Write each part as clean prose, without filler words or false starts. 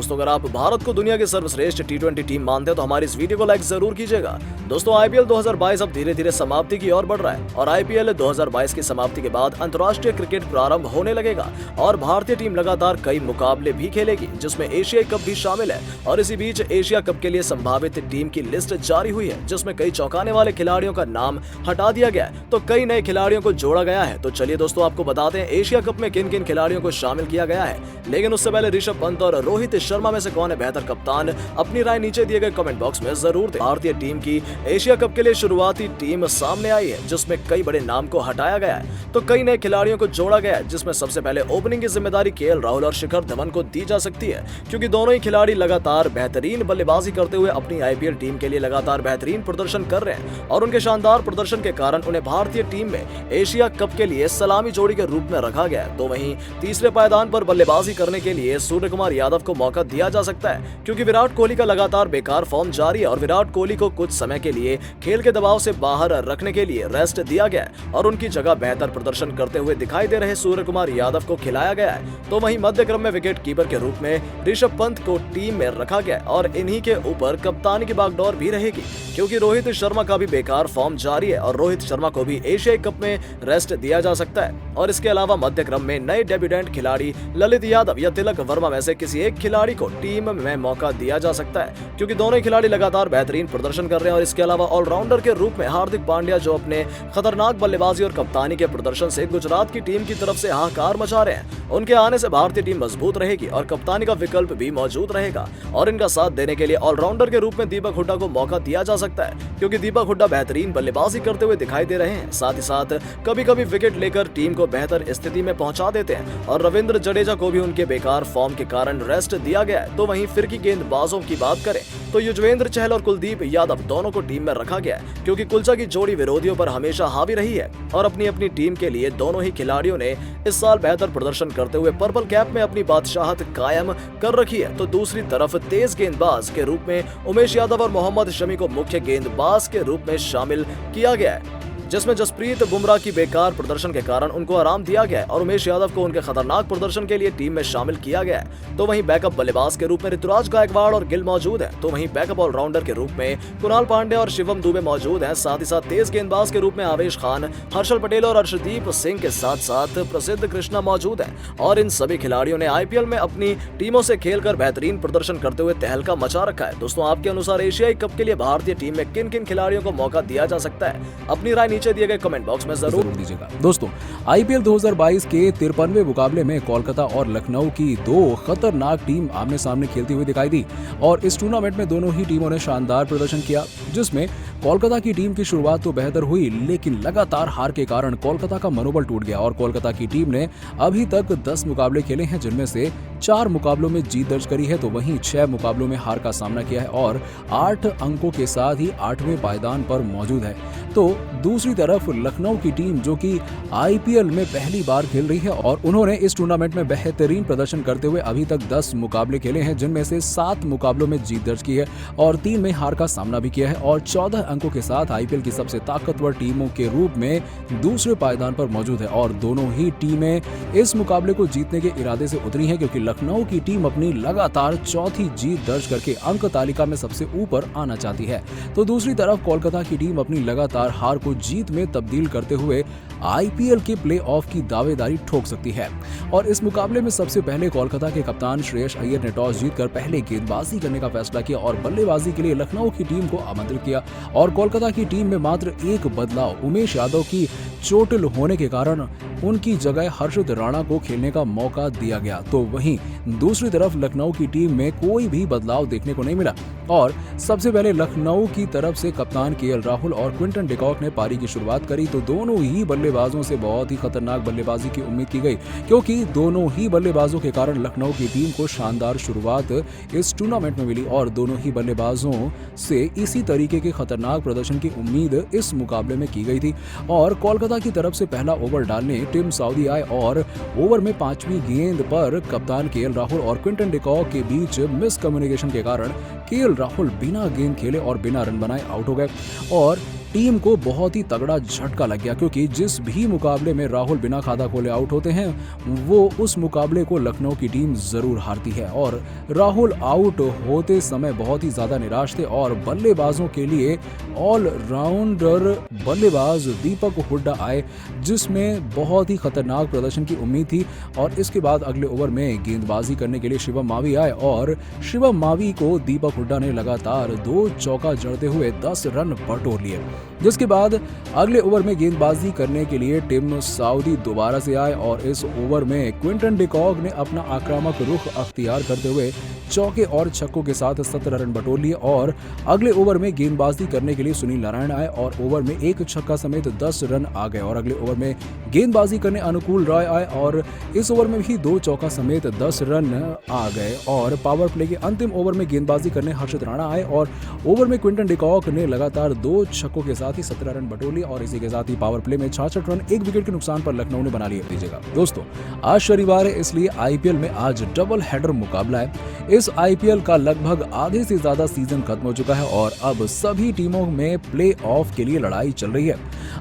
दोस्तों अगर आप भारत को दुनिया की सर्वश्रेष्ठ टी20 टीम मानते हैं तो हमारी इस वीडियो को लाइक जरूर कीजिएगा। दोस्तों आईपीएल 2022 अब धीरे धीरे समाप्ति की ओर बढ़ रहा है और आईपीएल 2022 की समाप्ति के बाद अंतर्राष्ट्रीय क्रिकेट प्रारंभ होने लगेगा और भारतीय टीम लगातार कई मुकाबले भी खेलेगी जिसमें एशियाई कप भी शामिल है। और इसी बीच एशिया कप के लिए संभावित टीम की लिस्ट जारी हुई है जिसमें कई चौंकाने वाले खिलाड़ियों का नाम हटा दिया गया है तो कई नए खिलाड़ियों को जोड़ा गया है। तो चलिए दोस्तों आपको बताते हैं एशिया कप में किन किन खिलाड़ियों को शामिल किया गया है। लेकिन उससे पहले ऋषभ पंत और रोहित शर्मा में से कौन है बेहतर कप्तान, अपनी राय नीचे दिए गए कमेंट बॉक्स में जरूर दें। भारतीय टीम की एशिया कप के लिए शुरुआती टीम सामने आई है जिसमें कई बड़े नाम को हटाया गया है तो कई नए खिलाड़ियों को जोड़ा गया है जिसमें सबसे पहले ओपनिंग की जिम्मेदारी केएल राहुल और शिखर धवन को दी जा सकती है क्योंकि दोनों ही खिलाड़ी लगातार बेहतरीन बल्लेबाजी करते हुए अपनी आईपीएल टीम के लिए लगातार बेहतरीन प्रदर्शन कर रहे हैं और उनके शानदार प्रदर्शन के कारण उन्हें भारतीय टीम में एशिया कप के लिए सलामी जोड़ी के रूप में रखा गया है। तो वहीं तीसरे पायदान पर बल्लेबाजी करने के लिए सूर्यकुमार यादव को मौका दिया जा सकता है क्योंकि विराट कोहली का लगातार बेकार फॉर्म जारी है और विराट कोहली को कुछ समय के लिए खेल के दबाव से बाहर रखने के लिए रेस्ट दिया गया है और उनकी जगह बेहतर प्रदर्शन करते हुए दिखाई दे रहे सूर्यकुमार यादव को खिलाया गया है। तो वहीं मध्य क्रम में विकेट कीपर के रूप में ऋषभ पंत को टीम में रखा गया और इन्हीं के ऊपर कप्तानी की बागडोर भी रहेगी क्योंकि रोहित शर्मा का भी बेकार फॉर्म जारी है और रोहित शर्मा को भी एशियाई कप में रेस्ट दिया जा सकता है। और इसके अलावा मध्य क्रम में नए डेब्यूटेंट खिलाड़ी ललित यादव या तिलक वर्मा में से किसी एक खिलाड़ी को टीम में मौका दिया जा सकता है क्योंकि दोनों ही खिलाड़ी लगातार बेहतरीन प्रदर्शन कर रहे हैं। और इसके अलावा ऑलराउंडर के रूप में हार्दिक पांड्या जो अपने खतरनाक बल्लेबाजी और कप्तानी के प्रदर्शन से गुजरात की टीम की तरफ से हाहाकार मचा रहे हैं, उनके आने से भारतीय टीम मजबूत रहेगी और कप्तानी का विकल्प भी मौजूद रहेगा और इनका साथ देने के लिए ऑलराउंडर के रूप में दीपक हुड्डा को मौका दिया जा सकता है क्योंकि दीपक हुड्डा बेहतरीन बल्लेबाजी करते हुए दिखाई दे रहे हैं, साथ ही साथ कभी कभी विकेट लेकर टीम को बेहतर स्थिति में पहुंचा देते हैं। और रविंद्र जडेजा को भी उनके बेकार फॉर्म के कारण रेस्ट दिया गया है। तो वहीं फिरकी गेंदबाजों की बात करें तो युजवेंद्र चहल और कुलदीप यादव दोनों को टीम में रखा गया है क्योंकि कुलचा की जोड़ी विरोधियों पर हमेशा हावी रही है और अपनी अपनी टीम के लिए दोनों ही खिलाड़ियों ने इस साल बेहतर प्रदर्शन करते हुए पर्पल कैप में अपनी बादशाहत कायम कर रखी है। तो दूसरी तरफ तेज गेंदबाज के रूप में उमेश यादव और मोहम्मद शमी को मुख्य गेंदबाज के रूप में शामिल किया गया है जिसमें जसप्रीत बुमराह की बेकार प्रदर्शन के कारण उनको आराम दिया गया है और उमेश यादव को उनके खतरनाक प्रदर्शन के लिए टीम में शामिल किया गया है। तो वहीं बैकअप बल्लेबाज के रूप में ऋतुराज गायकवाड़ और गिल मौजूद है। तो वहीं बैकअप ऑलराउंडर के रूप में कुणाल पांड्या और शिवम दुबे मौजूद हैं। साथ ही साथ तेज गेंदबाज के रूप में आवेश खान, हर्षल पटेल और अर्शदीप सिंह के साथ साथ प्रसिद्ध कृष्णा मौजूद है और इन सभी खिलाड़ियों ने आईपीएल में अपनी टीमों से खेलकर बेहतरीन प्रदर्शन करते हुए तहलका मचा रखा है। दोस्तों आपके अनुसार एशियाई कप के लिए भारतीय टीम में किन किन खिलाड़ियों को मौका दिया जा सकता है, अपनी राय नीचे दिए गए कमेंट बॉक्स में जरूर दीजिएगा। दोस्तों आईपीएल 2022 के 53वें मुकाबले में कोलकाता और लखनऊ की दो खतरनाक टीम आमने सामने खेलती हुई दिखाई दी और इस टूर्नामेंट में दोनों ही टीमों ने शानदार प्रदर्शन किया जिसमें कोलकाता की टीम की शुरुआत तो बेहतर हुई लेकिन लगातार हार के कारण कोलकाता का मनोबल टूट गया और कोलकाता की टीम ने अभी तक 10 मुकाबले खेले हैं जिनमें से 4 मुकाबलों में जीत दर्ज करी है तो वहीं 6 मुकाबलों में हार का सामना किया है और 8 अंकों के साथ ही 8वें पायदान पर मौजूद है। तो दूसरी तरफ लखनऊ की टीम जो कि आईपीएल में पहली बार खेल रही है और उन्होंने इस टूर्नामेंट में बेहतरीन प्रदर्शन करते हुए अभी तक 10 मुकाबले खेले हैं जिनमें से 7 मुकाबलों में जीत दर्ज की है और 3 में हार का सामना भी किया है और 14 अंकों के साथ आईपीएल की सबसे ताकतवर टीमों के रूप में दूसरे पायदान पर मौजूद है और दोनों ही टीमें इस मुकाबले को जीतने के इरादे से उतरी हैं क्योंकि लखनऊ की टीम अपनी लगातार चौथी जीत दर्ज करके अंक तालिका में सबसे ऊपर आना चाहती है तो दूसरी तरफ कोलकाता की टीम अपनी लगातार हार को जीत में तब्दील करते हुए आईपीएल के प्लेऑफ की दावेदारी ठोक सकती है। और इस मुकाबले में सबसे पहले कोलकाता के कप्तान श्रेयस अय्यर ने टॉस जीतकर पहले गेंदबाजी करने का फैसला किया और बल्लेबाजी के लिए लखनऊ की टीम को आमंत्रित किया और कोलकाता की टीम में मात्र एक बदलाव उमेश यादव की चोटिल होने के कारण उनकी जगह हर्षित राणा को खेलने का मौका दिया गया। तो वहीं दूसरी तरफ लखनऊ की टीम में कोई भी बदलाव देखने को नहीं मिला और सबसे पहले लखनऊ की तरफ से कप्तान केएल राहुल और क्विंटन डिकॉक ने पारी की शुरुआत करी तो दोनों ही बल्लेबाजों से बहुत ही खतरनाक बल्लेबाजी की उम्मीद की गई क्योंकि दोनों ही बल्लेबाजों के कारण लखनऊ की टीम को शानदार शुरुआत इस टूर्नामेंट में मिली और दोनों ही बल्लेबाजों से इसी तरीके के खतरनाक प्रदर्शन की उम्मीद इस मुकाबले में की गई थी। और कोलकाता की तरफ से पहला ओवर डालने टिम साउदी आए और ओवर में 5वीं गेंद पर कप्तान केएल राहुल और क्विंटन डिकॉक के बीच मिसकम्युनिकेशन के कारण केएल राहुल बिना गेंद खेले और बिना रन बनाए आउट हो गए और टीम को बहुत ही तगड़ा झटका लग गया, क्योंकि जिस भी मुकाबले में राहुल बिना खाता खोले आउट होते हैं वो उस मुकाबले को लखनऊ की टीम जरूर हारती है। और राहुल आउट होते समय बहुत ही ज्यादा निराश थे और बल्लेबाजों के लिए ऑलराउंडर बल्लेबाज दीपक हुड्डा आए, जिसमें बहुत ही खतरनाक प्रदर्शन की उम्मीद थी। और इसके बाद अगले ओवर में गेंदबाजी करने के लिए शिवम मावी आए और शिवम मावी को दीपक हुड्डा ने लगातार 2 चौका जड़ते हुए 10 रन बटोर लिए। जिसके बाद अगले ओवर में गेंदबाजी करने के लिए टिम साउदी दोबारा से आए और इस ओवर में क्विंटन डिकॉक ने अपना आक्रामक रुख अख्तियार करते हुए चौके और छक्कों के साथ 17 रन बटोर लिए। और अगले ओवर में गेंदबाजी करने के लिए सुनील नारायण आए और ओवर में 1 छक्का समेत 10 रन आ गए। और अगले ओवर में गेंदबाजी करने अनुकूल रॉय आए और इस ओवर में भी 2 चौका समेत 10 रन आ गए। और पावर प्ले के अंतिम ओवर में गेंदबाजी करने हर्षित राणा आए और ओवर में क्विंटन डिकॉक ने लगातार 2 छक्कों के साथ ही 17 रन बटोर लिए। और इसी के साथ ही पावर प्ले में 66 रन 1 विकेट के नुकसान पर लखनऊ ने बना लिए। दीजिएगा दोस्तों, आज शनिवार है, इसलिए आईपीएल में आज डबल हेडर मुकाबला है। इस आईपीएल का लगभग आधे से ज्यादा सीजन खत्म हो चुका है और अब सभी टीमों में प्ले ऑफ के लिए लड़ाई चल रही है।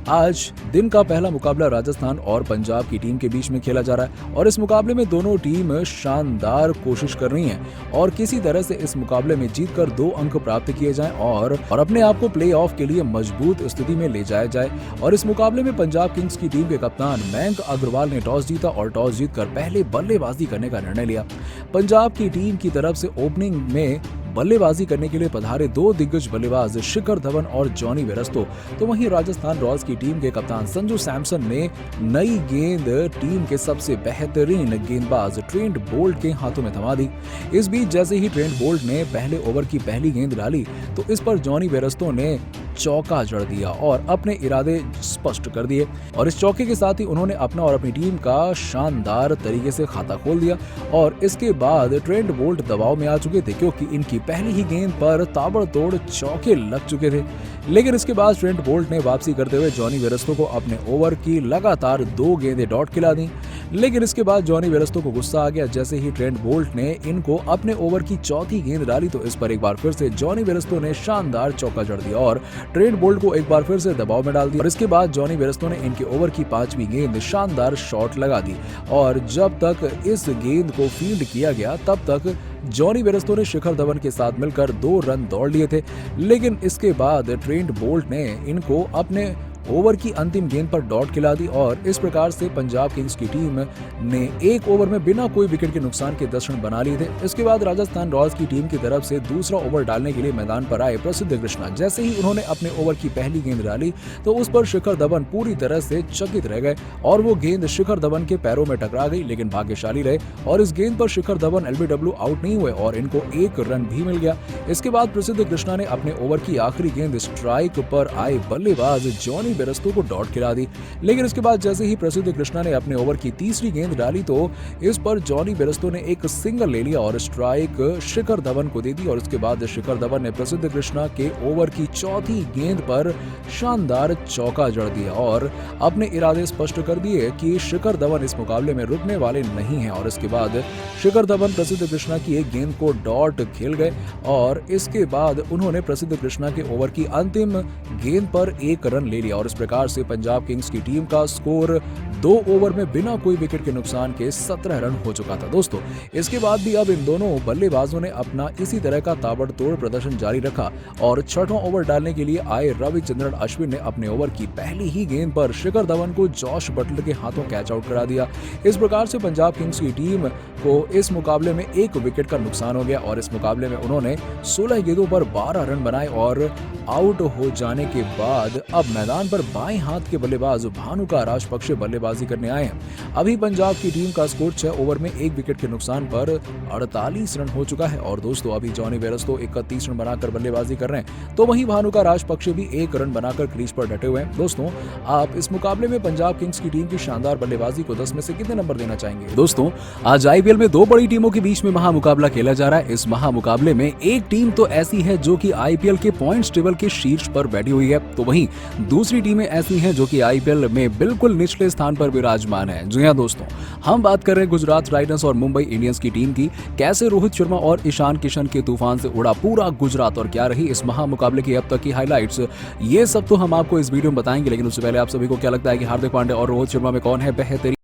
आज दिन का पहला मुकाबला राजस्थान और पंजाब की टीम के बीच में खेला जा रहा है और इस मुकाबले में दोनों टीम शानदार कोशिश कर रही हैं और किसी तरह से इस मुकाबले में जीतकर 2 अंक प्राप्त किए जाएं और अपने आप को प्ले ऑफ के लिए मजबूत स्थिति में ले जाया जाए। और इस मुकाबले में पंजाब किंग्स की टीम के कप्तान मयंक अग्रवाल ने टॉस जीता और टॉस जीतकर पहले बल्लेबाजी करने का निर्णय लिया। पंजाब की टीम की तरफ से ओपनिंग में बल्लेबाजी करने के लिए पधारे 2 दिग्गज बल्लेबाज शिखर धवन और जॉनी वेरस्टो। तो वहीं राजस्थान रॉयल्स की टीम के कप्तान संजू सैमसन ने नई गेंद टीम के सबसे बेहतरीन गेंदबाज ट्रेंट बोल्ट के हाथों में थमा दी। इस बीच जैसे ही ट्रेंट बोल्ट ने पहले ओवर की पहली गेंद डाली तो इस पर जॉनी वेरस्टो ने चौका जड़ दिया और अपने इरादे स्पष्ट कर दिए। और इस चौके के साथ ही उन्होंने अपना और अपनी टीम का शानदार तरीके से खाता खोल दिया। और इसके बाद ट्रेंट बोल्ट दबाव में आ चुके थे क्योंकि इनकी पहली ही गेंद पर ताबड़तोड़ चौके लग चुके थे। लेकिन इसके बाद ट्रेंट बोल्ट ने वापसी करते हुए जॉनी वेरस्टो को अपने ओवर की लगातार 2 गेंदें डॉट खिला दी। लेकिन इसके बाद जॉनी वेरस्टो को गुस्सा आ गया जैसे ही ट्रेंट बोल्ट ने इनको अपने ओवर की चौथी गेंद डाली तो इस पर एक बार फिर से जॉनी वेरस्टो ने शानदार चौका जड़ दिया और ट्रेंट बोल्ट को एक बार फिर से दबाव में डाल दिया। और इसके बाद जॉनी वेरस्टो ने इनके ओवर की 5वीं गेंद शानदार शॉट लगा दी और जब तक इस गेंद को फील्ड किया गया तब तक जॉनी वेरस्टो ने शिखर धवन के साथ मिलकर 2 रन दौड़ लिए थे। लेकिन इसके बाद ट्रेंट बोल्ट ने इनको अपने ओवर की अंतिम गेंद पर डॉट खिला दी और इस प्रकार से पंजाब किंग्स की टीम ने 1 ओवर में बिना कोई विकेट के नुकसान के 10 रन बना लिए थे। इसके बाद राजस्थान रॉयल्स की टीम की तरफ से दूसरा ओवर डालने के लिए मैदान पर आए प्रसिद्ध कृष्णा। जैसे ही उन्होंने अपने ओवर की पहली गेंद डाली तो उस पर शिखर धवन पूरी तरह से चकित रह गए और वो गेंद शिखर धवन के पैरों में टकरा गई। लेकिन भाग्यशाली रहे और इस गेंद पर शिखर धवन एलबीडब्ल्यू आउट नहीं हुए और इनको 1 रन भी मिल गया। इसके बाद प्रसिद्ध कृष्णा ने अपने ओवर की आखिरी गेंद स्ट्राइक पर आए बल्लेबाज जॉनी वेरस्टो को डॉट खिला दी। लेकिन इसके बाद जैसे ही प्रसिद्ध कृष्णा ने अपने ओवर की तीसरी गेंद डाली तो इस पर जॉनी वेरस्टो ने एक सिंगल ले लिया और स्ट्राइक शिखर धवन को दे दी। और इसके बाद शिखर धवन ने प्रसिद्ध कृष्णा के ओवर की चौथी गेंद पर शानदार चौका जड़ दिया और अपने इरादे स्पष्ट कर दिए कि शिखर धवन इस मुकाबले में रुकने वाले नहीं हैं। और इसके बाद शिखर धवन प्रसिद्ध कृष्णा की एक गेंद को डॉट खेल गए और इसके बाद उन्होंने प्रसिद्ध कृष्णा के ओवर की अंतिम गेंद पर 1 रन ले लिया और इस प्रकार से पंजाब किंग्स की टीम का स्कोर 2 ओवर में बिना कोई विकेट के नुकसान के 17 रन हो चुका था। दोस्तों, इसके बाद भी अब इन दोनों बल्लेबाजों ने अपना इसी तरह का ताबड़तोड़ प्रदर्शन जारी रखा और 6वां ओवर डालने के लिए आए रविचंद्रन अश्विन ने अपने ओवर की पहली ही गेंद पर शिखर धवन को जॉश बटलर के हाथों कैच आउट करा दिया। इस प्रकार से पंजाब किंग्स की टीम को इस मुकाबले में 1 विकेट का नुकसान हो गया और इस मुकाबले में उन्होंने 16 गेंदों पर 12 रन बनाए और आउट हो जाने के बाद अब मैदान पर बाएं हाथ के बल्लेबाज भानुका राजपक्षे बल्लेबाजी करने आए हैं। अभी पंजाब की टीम का स्कोर 6 ओवर में 1 विकेट के नुकसान पर 48 रन हो चुका है और दोस्तों अभी जॉनी वेरस्टो 31 रन बनाकर बल्लेबाजी कर रहे हैं तो वहीं भानुका राजपक्षे भी 1 रन बनाकर क्रीज पर डटे हुए हैं। दोस्तों, आप इस मुकाबले में पंजाब किंग्स की टीम की शानदार बल्लेबाजी को 10 में से कितने नंबर देना चाहेंगे? दोस्तों, आज आईपीएल में 2 बड़ी टीमों के बीच में महामुकाबला खेला जा रहा है। इस महामुकाबले में एक टीम तो ऐसी है जो कि आईपीएल के पॉइंट्स टेबल के शीर्ष पर बैठी हुई है तो वहीं दूसरी कई टीमें ऐसी हैं जो कि आईपीएल में बिल्कुल निचले स्थान पर विराजमान है। जी हाँ दोस्तों, हम बात कर रहे हैं गुजरात टाइटंस और मुंबई इंडियंस की टीम की। कैसे रोहित शर्मा और ईशान किशन के तूफान से उड़ा पूरा गुजरात और क्या रही इस महामुकाबले की अब तक की हाइलाइट्स, ये सब तो हम आपको इस वीडियो में बताएंगे। लेकिन उससे पहले आप सभी को क्या लगता है कि हार्दिक पांड्या और रोहित शर्मा में कौन है बेहतरीन?